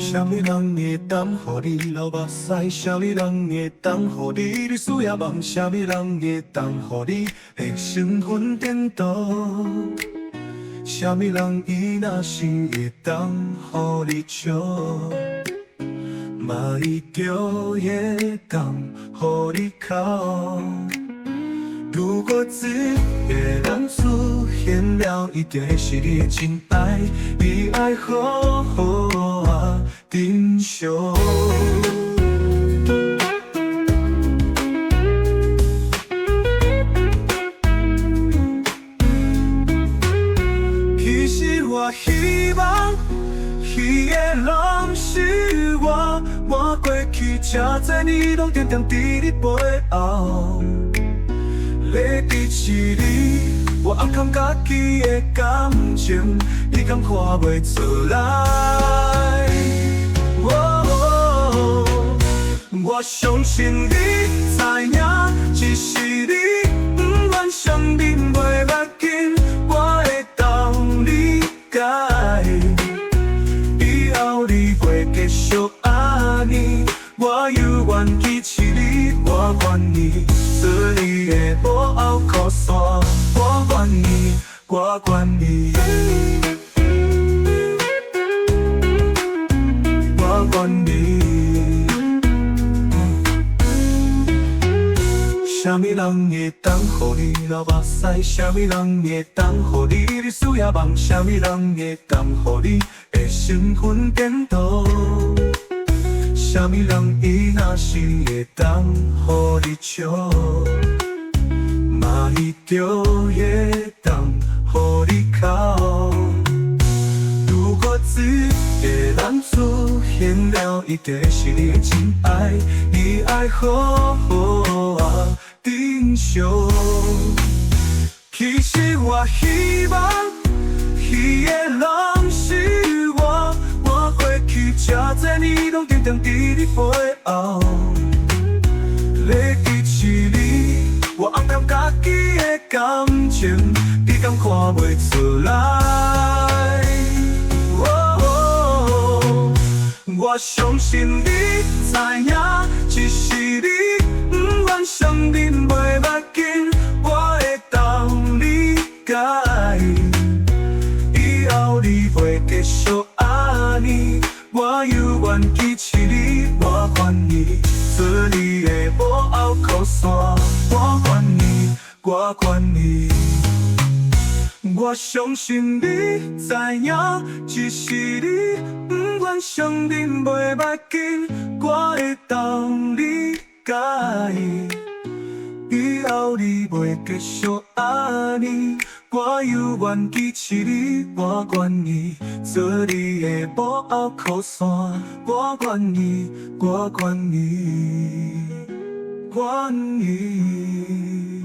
啥物人会当予你流目屎？啥物人会当予你日思夜梦？啥物人会当予你会神魂颠倒？啥物人伊若是会当予你笑？嘛伊就会当予你哭。如果只个人出现了，一定会是你的真爱，你爱好好我珍惜。其实我希望，彼个人是我，我过去这多年拢定定伫你背后。要支持你，我暗藏家己的感情，你敢看袂出来？我相信你知影，只是你不愿相信袂要紧，我会当理解。以后你袂继续安尼，我犹原支持你，我愿意。做你的幕后靠山，我愿意，我愿意，我愿意。啥物人会当予你流目屎？啥物人会当予你日思夜梦？啥物人会当予你会神魂颠倒？啥物人伊若是会当予你笑，嘛伊就会当予你哭。如果只个人出现了，一定是你的真爱，你爱好好我珍惜。其实我希望，彼个人是我。过去这多年拢定定伫你背后，要支持你，我暗藏家己的感情，你敢看袂出来？我相信你知影，只是你不愿相信袂要紧，我会当理解。以后你袂继续安尼，我犹原支持你，我愿意做你的幕后靠山，我愿意，我愿意。我相信你知影，只是你不愿相信袂要紧，我会当理解。以后你袂继续安尼，我犹原支持你，我愿意做你的幕后靠山，我愿意，我愿意，愿意。